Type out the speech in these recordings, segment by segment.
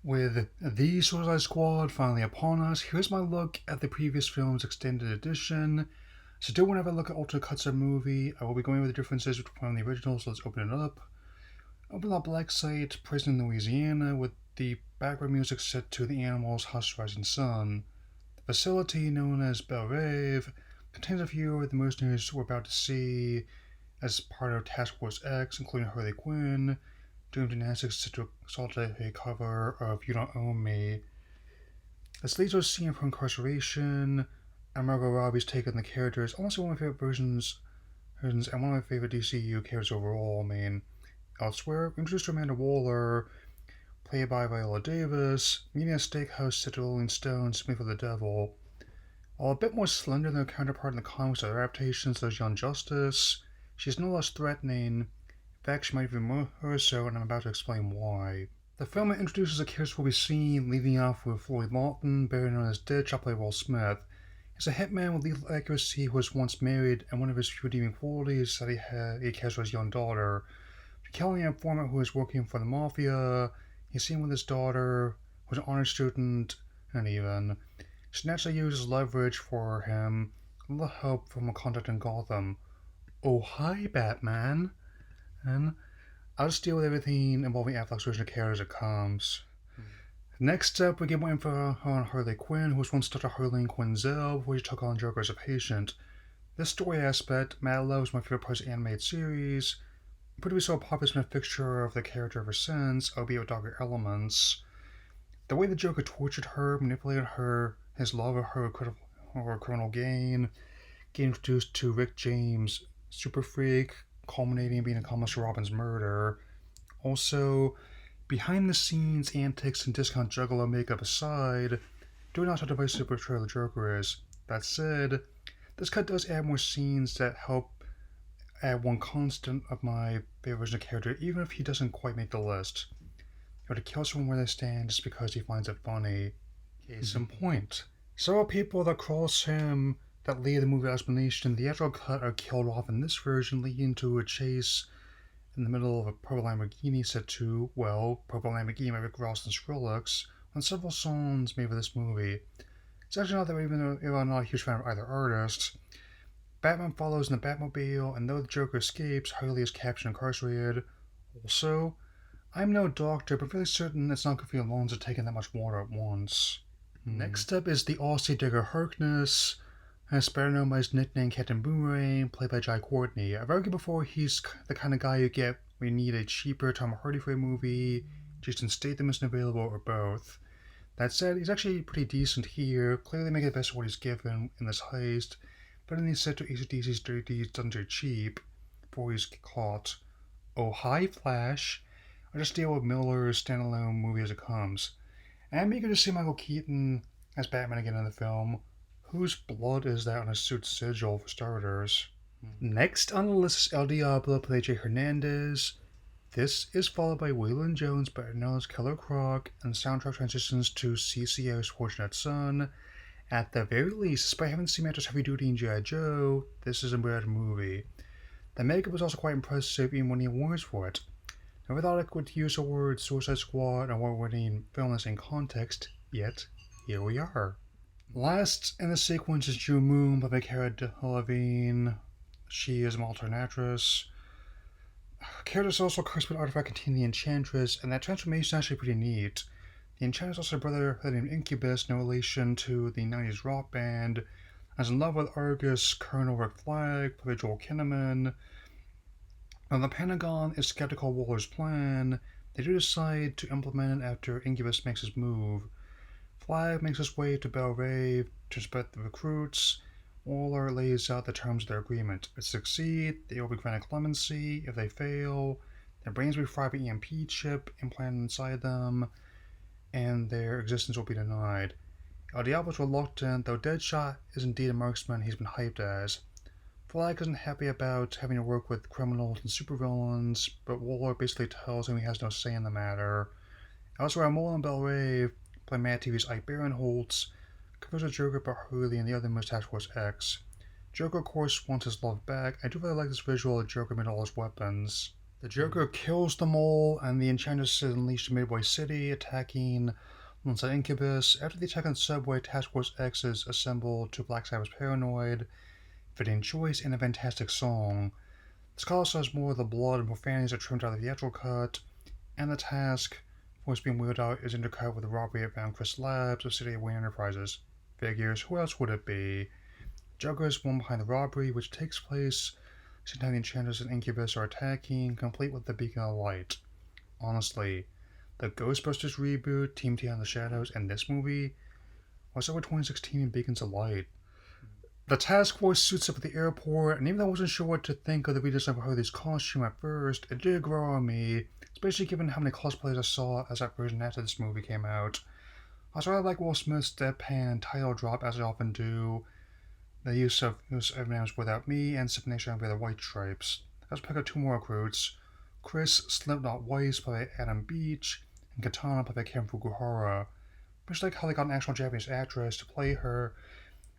With the Suicide Squad finally upon us, here's my look at the previous film's extended edition. So whenever I look at alternate cuts of the movie, I will be going over the differences between the original, so let's open it up. Open up Black Site, Prison in Louisiana, with the background music set to the animals' Hush Rising Sun. The facility, known as Belle Reve, contains a few of the mercenaries we're about to see as part of Task Force X, including Harley Quinn, doing gymnastics to assault a cover of You Don't Own Me. This leads to a scene from incarceration, and Margot Robbie's take on the characters, honestly one of my favorite versions and one of my favorite DCU characters overall. Elsewhere, we introduced Amanda Waller, played by Viola Davis, meeting a steakhouse set to Rolling Stones, Smith of the Devil. While a bit more slender than her counterpart in the comics or adaptations such as Young Justice, she is no less threatening. In fact, she might even more so, and I'm about to explain why. The film introduces a character we'll be seeing, leading off with Floyd Lawton, better known as Deadshot by Will Smith. He's a hitman with lethal accuracy who was once married, and one of his few redeeming qualities is that he cares for his young daughter. Killing an informant who is working for the mafia, he's seen with his daughter, who's an honor student, and even. She naturally uses leverage for him, a little help from a contact in Gotham. Oh, hi, Batman. And I'll just deal with everything involving Affleck's version of characters as it comes. Next up, we get more info on Harley Quinn, who was once Dr. Harleen Quinzel before she took on Joker as a patient. This story aspect, Mad Love, is my favorite part of the animated series. Pretty so popular has been a fixture of the character ever since, albeit with darker elements. The way the Joker tortured her, manipulated her, his love of her criminal gain, getting introduced to Rick James, Super Freak, culminating in being accomplice to Robin's murder. Also, behind the scenes antics and discount juggalo makeup aside, do not how divisive the portrayal of the Joker is. That said, this cut does add more scenes that help add one constant of my favorite version of character, even if he doesn't quite make the list. Or to kill someone where they stand just because he finds it funny. Case in point. Several people that cross him that lead the movie explanation in the actual cut are killed off in this version, leading to a chase in the middle of a purple Lamborghini set to, well, Purple Lamborghini by Rick Ross and Skrillex on several songs made for this movie. It's actually not that even though I'm not a huge fan of either artist. Batman follows in the Batmobile, and though the Joker escapes, Harley is captured and incarcerated. Also, I'm no doctor, but fairly certain it's not good for your lungs to take in that much water at once. Next up is the Aussie digger Harkness, as better known by his nickname Captain Boomerang, played by Jai Courtney. I've argued before he's the kind of guy you get when you need a cheaper Tom Hardy for a movie, Jason Statham isn't available, or both. That said, he's actually pretty decent here, clearly making the best of what he's given in this heist, but then he's set to AC/DC's dirty deeds done too cheap before he's caught. Oh, hi, Flash. I'll just deal with Miller's standalone movie as it comes. And I'm eager to see Michael Keaton as Batman again in the film. Whose blood is that on his suit's sigil, for starters? Next on the list is El Diablo, played Jay Hernandez. This is followed by Waylon Jones, better known as Killer Croc, and the soundtrack transitions to CCO's Fortunate Son. At the very least, despite having seen actors heavy duty in G.I. Joe, this is a weird movie. The makeup was also quite impressive, even winning awards for it. Never thought I could use the word Suicide Squad and award-winning film in the same context, yet here we are. Last in the sequence is June Moon by Cara Delevingne. She is an alternate actress. Cara is also cursed with an artifact containing the Enchantress, and that transformation is actually pretty neat. The Enchantress is also a brother named Incubus, no relation to the 90s rock band, and is in love with Argus Colonel Rick Flag, played by Joel Kinnaman. When the Pentagon is skeptical of Waller's plan, they do decide to implement it after Incubus makes his move. Flag makes his way to Belle Reve to inspect the recruits. Waller lays out the terms of their agreement. If they succeed, they will be granted clemency. If they fail, their brains will be fried by an EMP chip implanted inside them, and their existence will be denied. El Diablo is reluctant, though Deadshot is indeed a marksman he's been hyped as. Flag isn't happy about having to work with criminals and supervillains, but Waller basically tells him he has no say in the matter. Elsewhere, Mullen and Belle Reve, played Mad TV's Ike Barinholtz, covers with Joker about Harley and the other members of Task Force X. Joker, of course, wants his love back. I do really like this visual of Joker made all his weapons. The Joker kills them all, and the Enchantress is unleashed in Midway City, attacking alongside Incubus. After the attack on the subway, Task Force X is assembled to Black Sabbath's Paranoid, fitting choice and a fantastic song. This also has more of the blood and profanities are trimmed out of the theatrical cut, and the Task Force being wheeled out is intercut with the robbery at Bound Chris Labs of City of Wayne Enterprises. Figures, who else would it be? Joker is one behind the robbery, which takes place same time the Enchantress and Incubus are attacking, complete with the Beacon of Light. Honestly, the Ghostbusters reboot, Team T on the Shadows, and this movie was over 2016 in Beacons of Light. The task force suits up at the airport, and even though I wasn't sure what to think of the redesign of Harley's costume at first, it did grow on me, especially given how many cosplayers I saw as that version after this movie came out. I also really like Will Smith's deadpan title drop, as I often do, the use of M&M's Without Me and Separation with the White Stripes. Let's pick up two more recruits. Chris Slipknot Weiss by Adam Beach, and Katana by Ken Fukuhara. Much like how they got an actual Japanese actress to play her,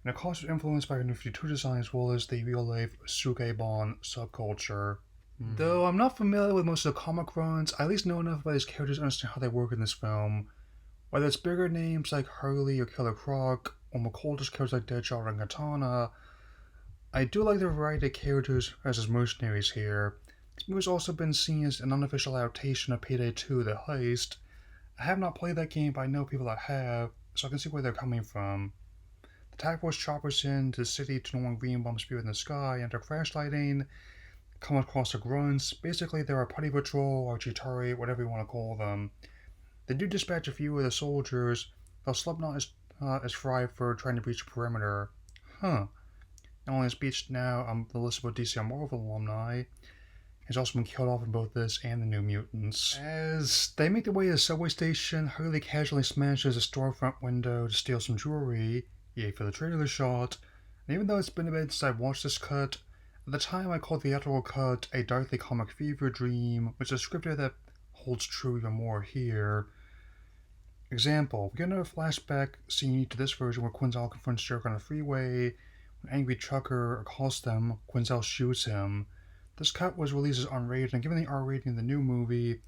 and the costume influenced by her new 52 design as well as the real-life Sukeban subculture. Though I'm not familiar with most of the comic runs, I at least know enough about these characters to understand how they work in this film. Whether it's bigger names like Harley or Killer Croc, or more cultish characters like Deadshot and Katana, I do like the variety of characters as mercenaries here. This movie has also been seen as an unofficial adaptation of Payday 2: The Heist. I have not played that game, but I know people that have, so I can see where they're coming from. The task force choppers into the city to know when green bombs spew in the sky, and they're crash lighting, come across the grunts. Basically, they're a putty patrol or Chitauri, whatever you want to call them. They do dispatch a few of the soldiers, though Slipknot is fried for trying to breach the perimeter. Not only is Beach now on the list of DC and Marvel alumni, he's also been killed off in both this and the New Mutants. As they make their way to the subway station, Harley casually smashes a storefront window to steal some jewelry, yay for the trailer shot, and even though it's been a bit since I watched this cut, at the time I called the theatrical cut a darkly comic fever dream, which is a descriptor that holds true even more here. Example, we get another flashback scene to this version where Quinzel confronts Joker on a freeway. When an angry trucker accosts them, Quinzel shoots him. This cut was released as unrated, and given the R rating of the new movie,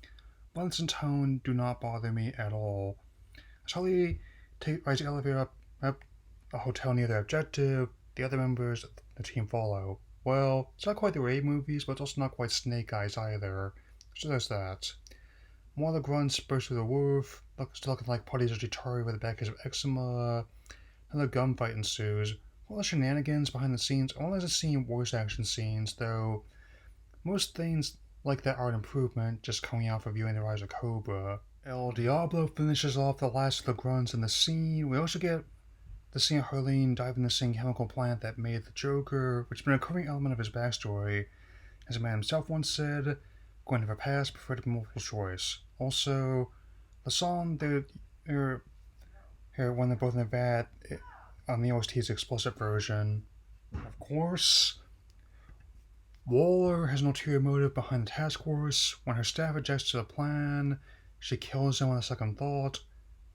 violence and tone do not bother me at all. As Harley rides the elevator up a hotel near their objective, the other members of the team follow. Well, it's not quite the Raid movies, but it's also not quite Snake Eyes either. So there's that. More of the grunts burst through the roof, still looking like putties of Chitauri with the back of eczema. Another gunfight ensues. All the shenanigans behind the scenes only has seen worse action scenes, though most things like that are an improvement, just coming out for viewing the rise of Cobra. El Diablo finishes off the last of the grunts in the scene. We also get the scene of Harleen diving the same chemical plant that made the Joker, which has been a recurring element of his backstory. As the man himself once said, going to her past, prefer to be multiple choice. Also, the song they hear when they're both in the vat on the OST's explicit version. Of course, Waller has an ulterior motive behind the task force. When her staff objects to the plan, she kills them on a second thought.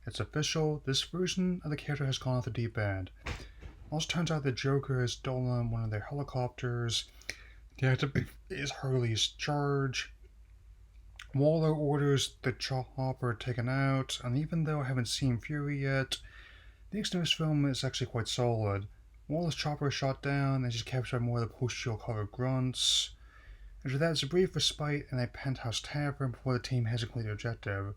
It's official, this version of the character has gone off the deep end. It also turns out the Joker has stolen one of their helicopters. The active is Harley's charge. Waller orders the chopper taken out, and even though I haven't seen Fury yet, the next newest film is actually quite solid. Waller's chopper is shot down, and she's captured by more of the post-shield covered grunts. After that, it's a brief respite in a penthouse tavern before the team has completed their objective.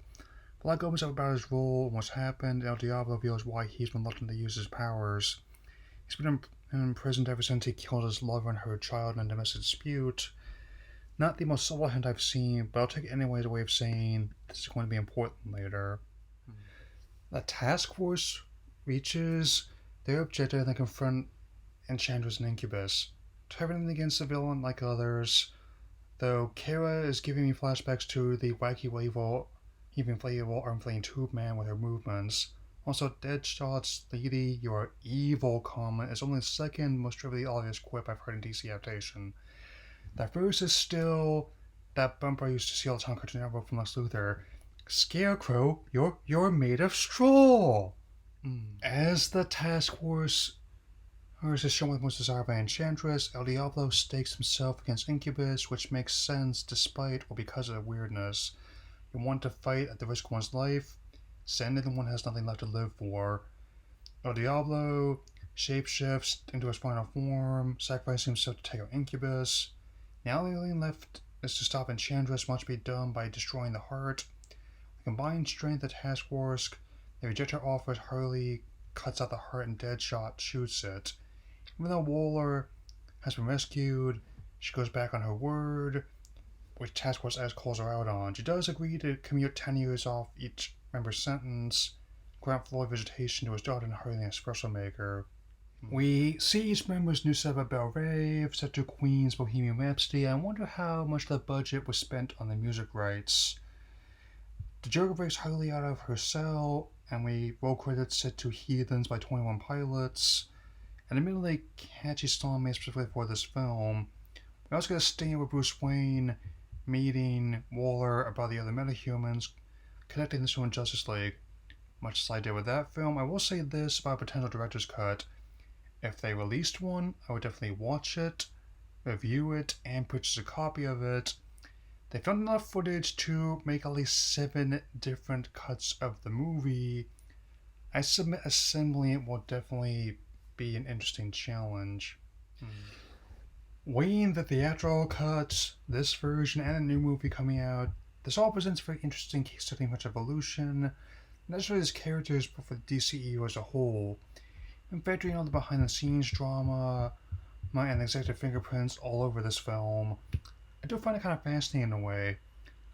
The lot opens up about his role and what's happened, and El Diablo reveals why he's been reluctant to use his powers. He's been imprisoned ever since he killed his lover and her child in a domestic dispute. Not the most subtle hint I've seen, but I'll take it anyway as a way of saying this is going to be important later. The task force reaches their objective and they confront Enchantress and Incubus. Turning against the villain like others, though Kara is giving me flashbacks to the wacky label, even inflatable arm-flinging tube man with her movements. Also, Deadshot's "Lady, you are evil" comment is only the second most trivially obvious quip I've heard in DC adaptation. That first is still that bumper I used to see all the time Cartoon Network from Lex Luthor. Scarecrow, you're made of straw. As the task force Hers is shown with most desired by Enchantress. El Diablo stakes himself against Incubus, which makes sense despite or because of the weirdness. You want to fight at the risk of one's life, sending one has nothing left to live for. El Diablo shapeshifts into his final form, sacrificing himself to take out Incubus. Now the only thing left is to stop Enchantress, much be done by destroying the heart. The combined strength of the task force, they reject her offers. Harley cuts out the heart and Deadshot shoots it. Even though Waller has been rescued, she goes back on her word, which Task Force S calls her out on. She does agree to commute 10 years off each member's sentence, grant Floyd visitation to his daughter, and Harley an espresso maker. We see each member's new setup at Belle Rave, set to Queen's Bohemian Rhapsody. I wonder how much of the budget was spent on the music rights. The Joker breaks Harley out of her cell, and we roll credits set to Heathens by 21 Pilots. An admittedly catchy song made specifically for this film. We also get a scene with Bruce Wayne meeting Waller about the other metahumans, connecting this to Justice League. Much as I did with that film, I will say this about a potential director's cut. If they released one, I would definitely watch it, review it, and purchase a copy of it. They found enough footage to make at least 7 different cuts of the movie. I submit assembling it will definitely be an interesting challenge. Weighing the theatrical cuts, this version, and a new movie coming out, this all presents a very interesting case study of much evolution, not just for these characters, but for the DCEU as a whole. And factoring all the behind-the-scenes drama, and executive fingerprints all over this film, I do find it kind of fascinating in a way.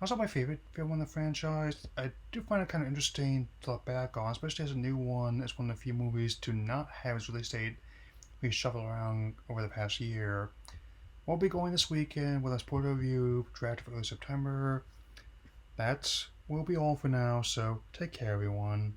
It's not my favorite film in the franchise. I do find it kind of interesting to look back on, especially as a new one. It's one of the few movies to not have its release date reshuffled around over the past year. We'll be going this weekend with a spoiler review drafted for early September. That will be all for now, so take care everyone.